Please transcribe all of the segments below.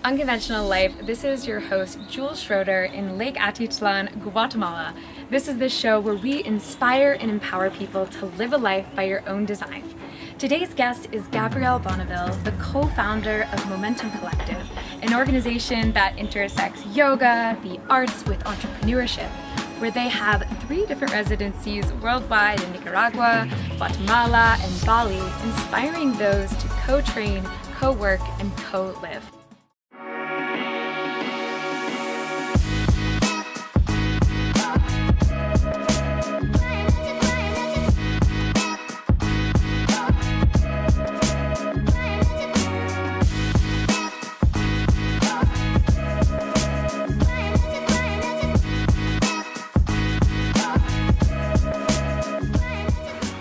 Unconventional Life. This is your host, Jules Schroeder, in Lake Atitlan, Guatemala. This is the show where we inspire and empower people to live a life by your own design. Today's guest is Gabrielle Bonneville, the co-founder of Momentom Collective, an organization that intersects yoga, the arts with entrepreneurship, where they have 3 different residencies worldwide in Nicaragua, Guatemala, and Bali, inspiring those to co-train, co-work, and co-live.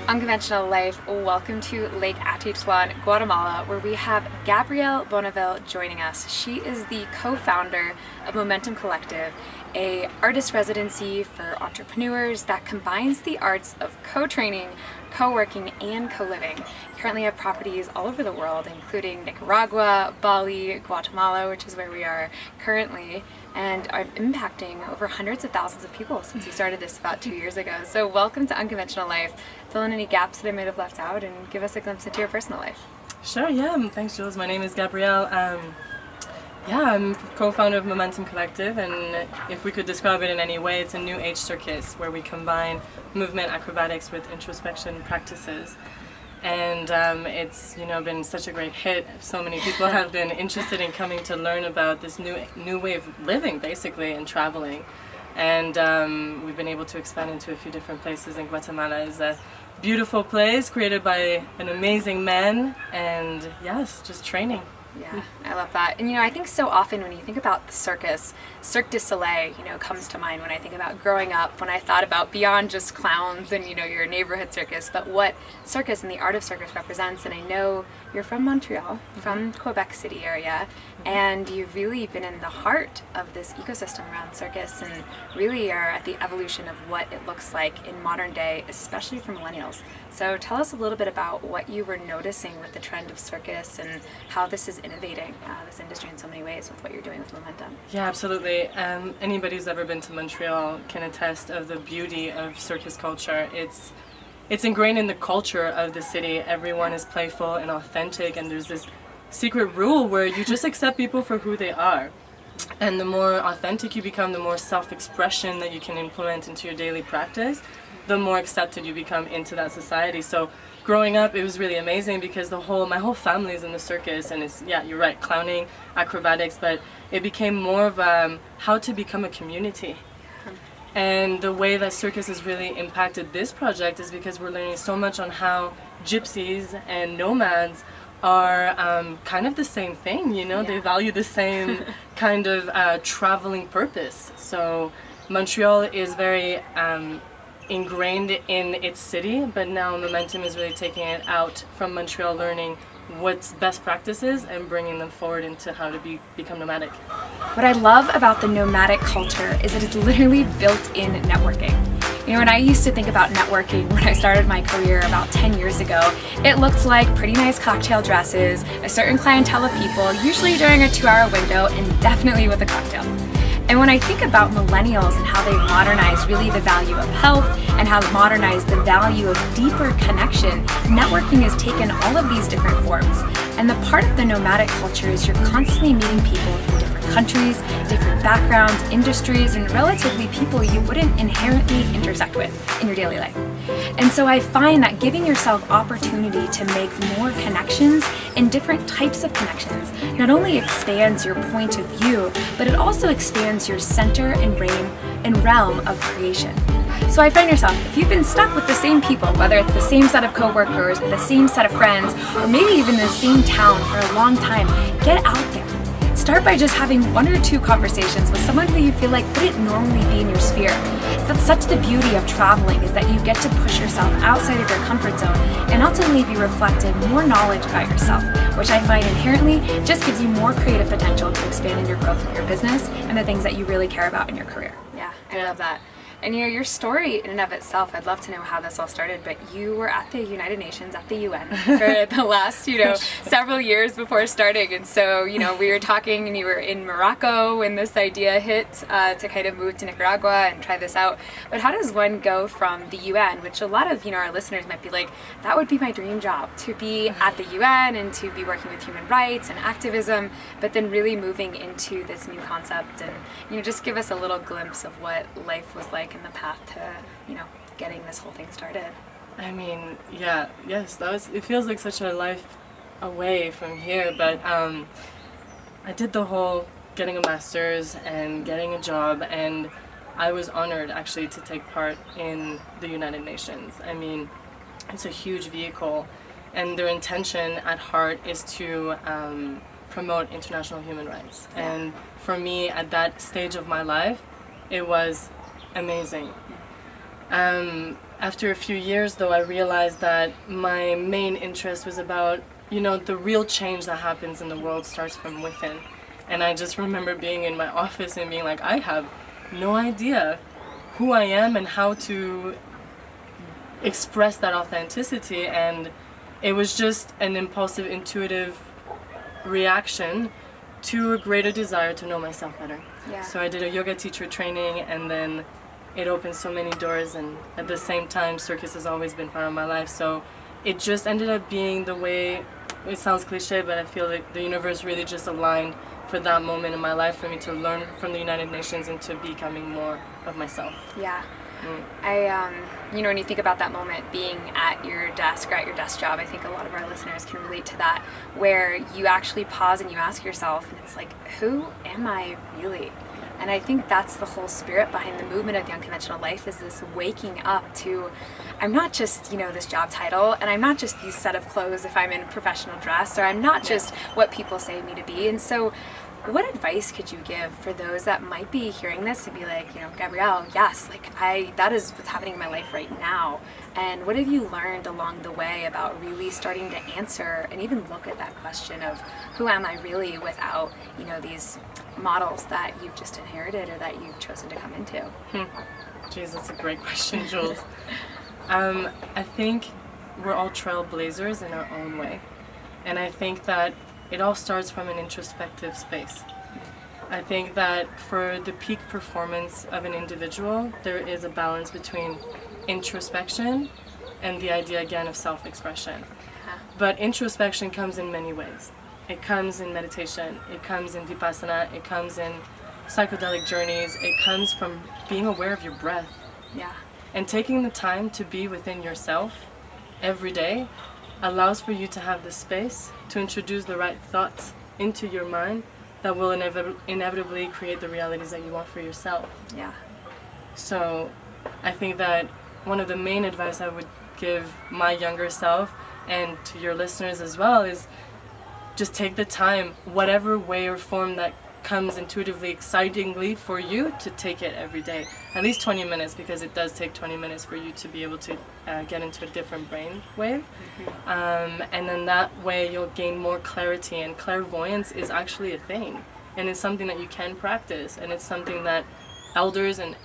Unconventional Life, welcome to Lake Atitlan, Guatemala, where we have Gabrielle Bonneville joining us. She is the co-founder of Momentom Collective, a artist residency for entrepreneurs that combines the arts of co-training, co-working, and co-living. We currently have properties all over the world, including Nicaragua, Bali, Guatemala, which is where we are currently, and are impacting over hundreds of thousands of people since we started this about 2 years ago. So welcome to Unconventional Life. Fill in any gaps that I might have left out and give us a glimpse into your personal life. Sure, yeah. Thanks, Jules. My name is Gabrielle. I'm co-founder of Momentom Collective, and if we could describe it in any way, it's a new age circus where we combine movement acrobatics with introspection practices. And it's been such a great hit. So many people have been interested in coming to learn about this new way of living, basically, and traveling. And we've been able to expand into a few different places. And Guatemala is a beautiful place created by an amazing man, and yes, just training. Yeah, I love that. And I think so often when you think about the circus, Cirque du Soleil, comes to mind when I think about growing up, when I thought about beyond just clowns and, your neighborhood circus, but what circus and the art of circus represents. And I know you're from Montreal, from Quebec City area, and you've really been in the heart of this ecosystem around circus and really are at the evolution of what it looks like in modern day, especially for millennials. So tell us a little bit about what you were noticing with the trend of circus and how this is innovating this industry in so many ways with what you're doing with Momentom. Yeah, absolutely. Anybody who's ever been to Montreal can attest of the beauty of circus culture. It's ingrained in the culture of the city. Everyone is playful and authentic, and there's this secret rule where you just accept people for who they are. And the more authentic you become, the more self-expression that you can implement into your daily practice, the more accepted you become into that society. So growing up, it was really amazing because my whole family is in the circus, and it's, yeah, you're right, clowning, acrobatics, but it became more of how to become a community. And the way that circus has really impacted this project is because we're learning so much on how gypsies and nomads are kind of the same thing, Yeah. They value the same kind of traveling purpose. So Montreal is very ingrained in its city, but now Momentom is really taking it out from Montreal, learning what's best practices and bringing them forward into how to become nomadic. What I love about the nomadic culture is that it's literally built in networking. When I used to think about networking when I started my career about 10 years ago, it looked like pretty nice cocktail dresses, a certain clientele of people, usually during a 2-hour window, and definitely with a cocktail. And when I think about millennials and how they've modernized really the value of health and how they've modernized the value of deeper connection, networking has taken all of these different forms. And the part of the nomadic culture is you're constantly meeting people from different countries, different backgrounds, industries, and relatively people you wouldn't inherently intersect with in your daily life. And so I find that giving yourself opportunity to make more connections and different types of connections not only expands your point of view, but it also expands your center and realm of creation. So I find yourself, if you've been stuck with the same people, whether it's the same set of coworkers or the same set of friends, or maybe even the same town for a long time, get out there. Start by just having 1 or 2 conversations with someone who you feel like wouldn't normally be in your sphere. That's such the beauty of traveling, is that you get to push yourself outside of your comfort zone and ultimately be reflected more knowledge about yourself, which I find inherently just gives you more creative potential to expand in your growth of your business and the things that you really care about in your career. Yeah, I love that. And you know, your story in and of itself, I'd love to know how this all started, but you were at the United Nations, at the UN for the last, you know, several years before starting. And so, you know, we were talking and you were in Morocco when this idea hit to kind of move to Nicaragua and try this out. But how does one go from the UN, which a lot of, you know, our listeners might be like, that would be my dream job, to be at the UN and to be working with human rights and activism, but then really moving into this new concept, and, you know, just give us a little glimpse of what life was like in the path to, you know, getting this whole thing started. I mean, yes, it feels like such a life away from here, but I did the whole getting a master's and getting a job, and I was honored actually to take part in the United Nations. I mean, it's a huge vehicle, and their intention at heart is to promote international human rights. And for me, at that stage of my life, it was amazing. After a few years, though, I realized that my main interest was about, you know, the real change that happens in the world starts from within. And I just remember being in my office and being like, I have no idea who I am and how to express that authenticity. And it was just an impulsive, intuitive reaction to a greater desire to know myself better. Yeah. So I did a yoga teacher training, and then it opened so many doors, and at the same time circus has always been part of my life, so it just ended up being the way. It sounds cliche, but I feel like the universe really just aligned for that moment in my life for me to learn from the United Nations and to becoming more of myself. Yeah. You know, when you think about that moment being at your desk or at your desk job, I think a lot of our listeners can relate to that, where you actually pause and you ask yourself, and it's like, who am I really? And I think that's the whole spirit behind the movement of the Unconventional Life, is this waking up to, I'm not just, you know, this job title, and I'm not just these set of clothes if I'm in professional dress, or I'm not just what people say me to be. And so what advice could you give for those that might be hearing this and be like, you know, Gabrielle, yes, like that is what's happening in my life right now. And what have you learned along the way about really starting to answer and even look at that question of who am I really, without, you know, these models that you've just inherited or that you've chosen to come into? Jeez, that's a great question, Jules. I think we're all trailblazers in our own way. And I think that it all starts from an introspective space. I think that for the peak performance of an individual, there is a balance between introspection and the idea, again, of self-expression. But introspection comes in many ways. It comes in meditation, it comes in vipassana, it comes in psychedelic journeys, it comes from being aware of your breath. Yeah. And taking the time to be within yourself every day allows for you to have the space to introduce the right thoughts into your mind that will inevitably create the realities that you want for yourself. Yeah. So I think that one of the main advice I would give my younger self, and to your listeners as well, is just take the time, whatever way or form that comes intuitively, excitingly for you, to take it every day. At least 20 minutes, because it does take 20 minutes for you to be able to get into a different brain wave. And then that way you'll gain more clarity, and clairvoyance is actually a thing. And it's something that you can practice, and it's something that elders and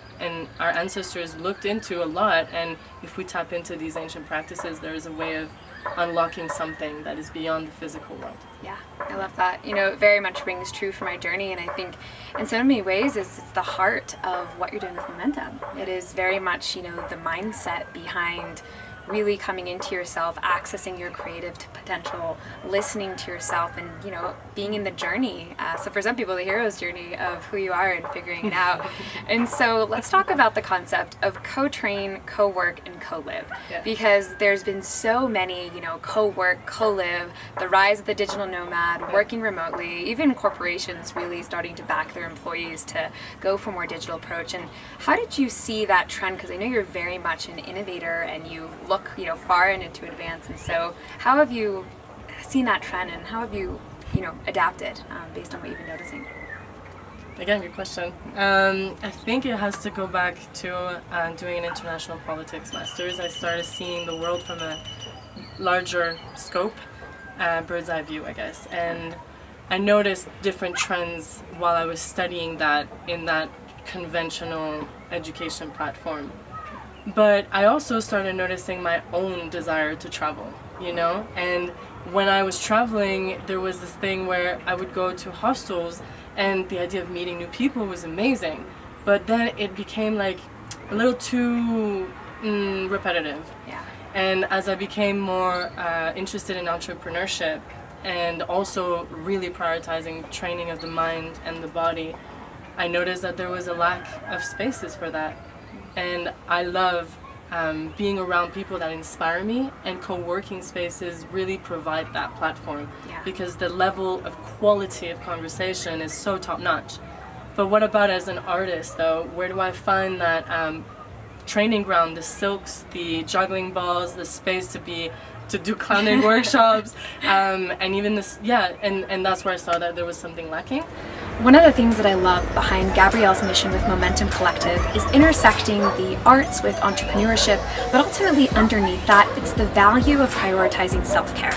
our ancestors looked into a lot. And if we tap into these ancient practices, there is a way of unlocking something that is beyond the physical world. Yeah, I love that. You know, it very much rings true for my journey, and I think in so many ways it's the heart of what you're doing with Momentum. It is very much, you know, the mindset behind really coming into yourself, accessing your creative potential, listening to yourself, and, you know, being in the journey. So for some people, the hero's journey of who you are and figuring it out. And so let's talk about the concept of co-train, co-work, and co-live. Yeah. Because there's been so many, you know, co-work, co-live, the rise of the digital nomad, working remotely, even corporations really starting to back their employees to go for a more digital approach. And how did you see that trend? Because I know you're very much an innovator and you look, you know, far and into advance. And so how have you seen that trend, and how have you, you know, adapted based on what you've been noticing? Again, good question. I think it has to go back to doing an international politics master's. I started seeing the world from a larger scope, bird's eye view, I guess. And I noticed different trends while I was studying that in that conventional education platform. But I also started noticing my own desire to travel, you know? And when I was traveling, there was this thing where I would go to hostels, and the idea of meeting new people was amazing. But then it became like a little too repetitive. Yeah. And as I became more interested in entrepreneurship and also really prioritizing training of the mind and the body, I noticed that there was a lack of spaces for that. And I love being around people that inspire me, and co-working spaces really provide that platform, because the level of quality of conversation is so top-notch. But what about as an artist, though? Where do I find that training ground, the silks, the juggling balls, the space to do clowning workshops, and even this, and that's where I saw that there was something lacking. One of the things that I love behind Gabrielle's mission with Momentom Collective is intersecting the arts with entrepreneurship, but ultimately underneath that, it's the value of prioritizing self-care.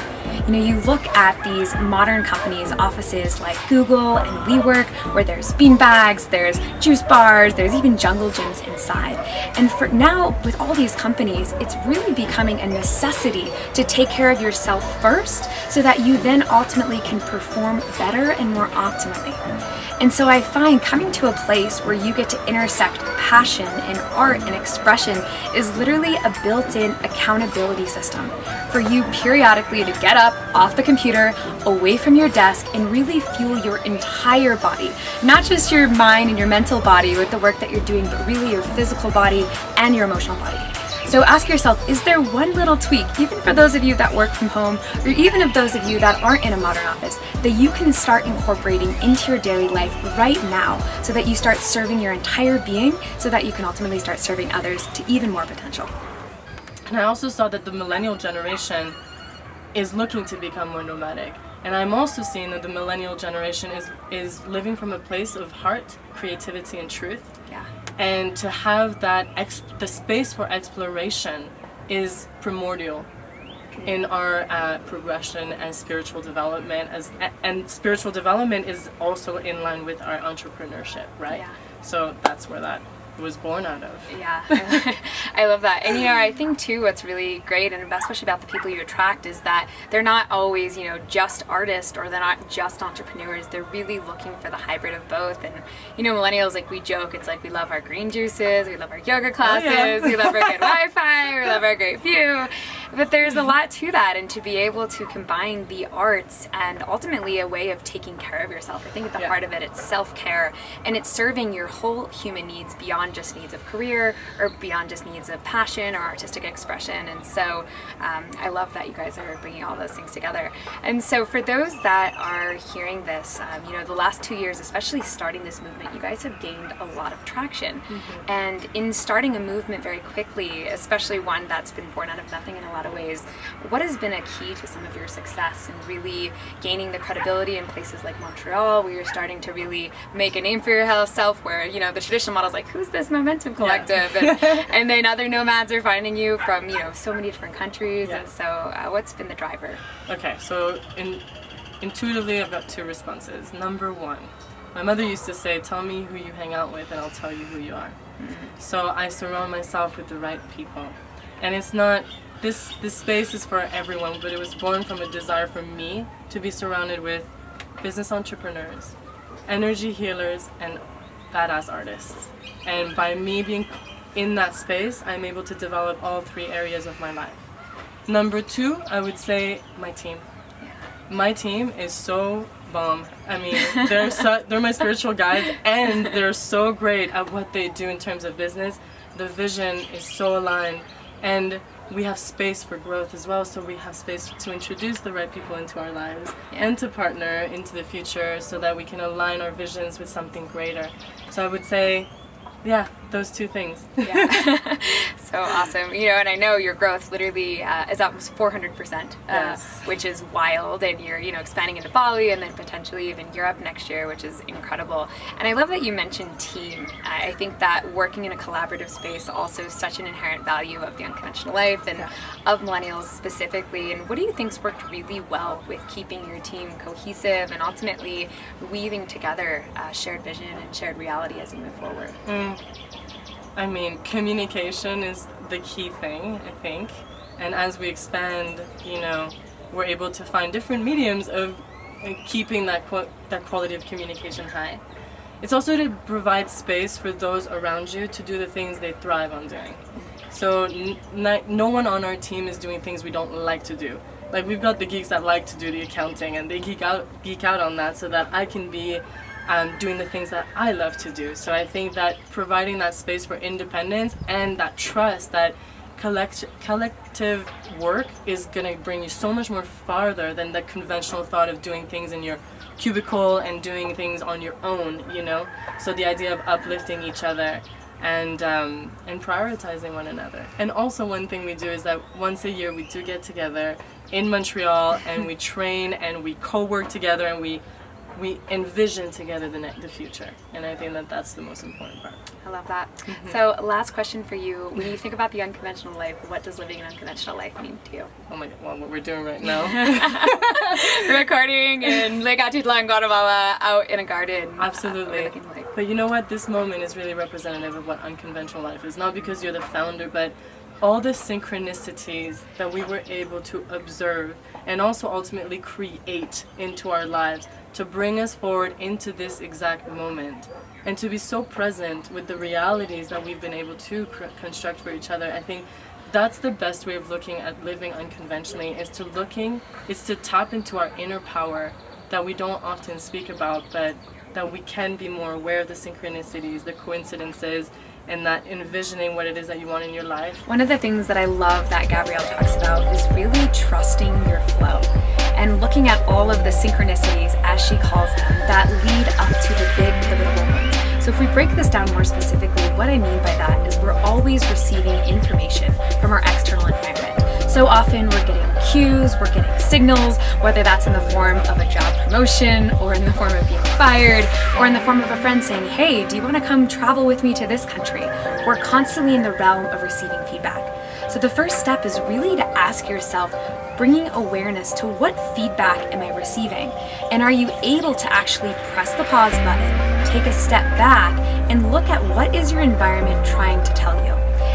You know, you look at these modern companies, offices like Google and WeWork, where there's beanbags, there's juice bars, there's even jungle gyms inside. And for now, with all these companies, it's really becoming a necessity to take care of yourself first, so that you then ultimately can perform better and more optimally. And so I find coming to a place where you get to intersect passion and art and expression is literally a built-in accountability system for you periodically to get up off the computer, away from your desk, and really fuel your entire body. Not just your mind and your mental body with the work that you're doing, but really your physical body and your emotional body. So ask yourself, is there one little tweak, even for those of you that work from home, or even of those of you that aren't in a modern office, that you can start incorporating into your daily life right now, so that you start serving your entire being, so that you can ultimately start serving others to even more potential? And I also saw that the millennial generation is looking to become more nomadic. And I'm also seeing that the millennial generation is living from a place of heart, creativity, and truth. Yeah. And to have that the space for exploration is primordial in our progression and spiritual development. And spiritual development is also in line with our entrepreneurship, right? Yeah. So that's where that was born out of. Yeah, I love that. And you know, I think too what's really great, and especially about the people you attract, is that they're not always, you know, just artists, or they're not just entrepreneurs. They're really looking for the hybrid of both. And you know, millennials, like we joke, it's like we love our green juices, we love our yoga classes, we love our good Wi-Fi, we love our great view. But there's a lot to that, and to be able to combine the arts and ultimately a way of taking care of yourself. I think at the heart of it, it's self-care, and it's serving your whole human needs beyond just needs of career, or beyond just needs of passion or artistic expression. And so I love that you guys are bringing all those things together. And so for those that are hearing this, you know, the last 2 years, especially starting this movement, you guys have gained a lot of traction. Mm-hmm. And in starting a movement very quickly, especially one that's been born out of nothing in a lot of ways, what has been a key to some of your success and really gaining the credibility in places like Montreal, where you're starting to really make a name for yourself, where, you know, the traditional model is like, who's this Momentom Collective? Yeah. and then other nomads are finding you from, you know, so many different countries. Yeah. And so what's been the driver? Okay, so intuitively I've got two responses. Number one, my mother used to say, tell me who you hang out with and I'll tell you who you are. Mm-hmm. So I surround myself with the right people. And it's not, this space is for everyone, but it was born from a desire for me to be surrounded with business entrepreneurs, energy healers, and badass artists. And by me being in that space, I'm able to develop all three areas of my life. Number two, I would say my team. My team is so bomb. I mean, they're my spiritual guides, and they're so great at what they do in terms of business. The vision is so aligned, and we have space for growth as well, so we have space to introduce the right people into our lives and to partner into the future so that we can align our visions with something greater. So I would say, yeah, those two things. Yeah. So awesome. And I know your growth literally is almost 400%, Yes. which is wild. And you're, expanding into Bali and then potentially even Europe next year, which is incredible. And I love that you mentioned team. I think that working in a collaborative space also is such an inherent value of the Unconventional Life and of millennials specifically. And what do you think's worked really well with keeping your team cohesive and ultimately weaving together shared vision and shared reality as you move forward? I mean, communication is the key thing, I think. And as we expand, we're able to find different mediums of keeping that quality of communication high. It's also to provide space for those around you to do the things they thrive on doing. So no one on our team is doing things we don't like to do. Like, we've got the geeks that like to do the accounting, and they geek out on that, so that I can be doing the things that I love to do. So I think that providing that space for independence and that trust that collective work is going to bring you so much more farther than the conventional thought of doing things in your cubicle and doing things on your own, So the idea of uplifting each other and prioritizing one another. And also one thing we do is that once a year we do get together in Montreal and we train and we co-work together and we envision together the future. And I think that that's the most important part. I love that. So last question for you. When you think about the unconventional life, what does living an unconventional life mean to you? Oh my God, well, what we're doing right now. We're recording in Lake Atitlan, Guatemala, out in a garden. Absolutely. But you know what? This moment is really representative of what unconventional life is. Not because you're the founder, but all the synchronicities that we were able to observe and also ultimately create into our lives to bring us forward into this exact moment and to be so present with the realities that we've been able to construct for each other. I think that's the best way of looking at living unconventionally, is to tap into our inner power that we don't often speak about, but that we can be more aware of the synchronicities, the coincidences, and that envisioning what it is that you want in your life. One of the things that I love that Gabrielle talks about is really trusting your flow and looking at all of the synchronicities, as she calls them, that lead up to the big pivotal moments. So if we break this down more specifically, what I mean by that is we're always receiving information from our external environment. So often we're getting cues, we're getting signals, whether that's in the form of a job promotion or in the form of being fired or in the form of a friend saying, hey, do you want to come travel with me to this country? We're constantly in the realm of receiving feedback. So the first step is really to ask yourself, bringing awareness to what feedback am I receiving? And are you able to actually press the pause button, take a step back, and look at what is your environment trying to tell you?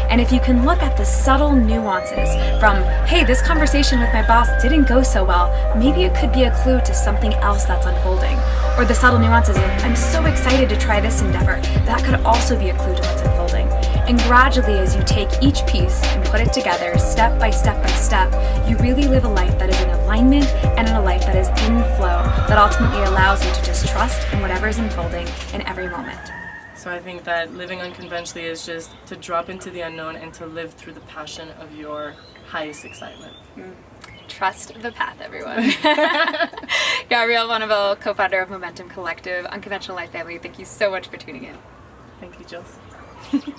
And if you can look at the subtle nuances from, hey, this conversation with my boss didn't go so well, maybe it could be a clue to something else that's unfolding. Or the subtle nuances of, I'm so excited to try this endeavor, that could also be a clue to what's unfolding. And gradually, as you take each piece and put it together, step by step by step, you really live a life that is in alignment and in a life that is in flow, that ultimately allows you to just trust in whatever is unfolding in every moment. So I think that living unconventionally is just to drop into the unknown and to live through the passion of your highest excitement. Trust the path, everyone. Gabrielle Bonneville, co-founder of Momentom Collective, Unconventional Life family, thank you so much for tuning in. Thank you, Jules.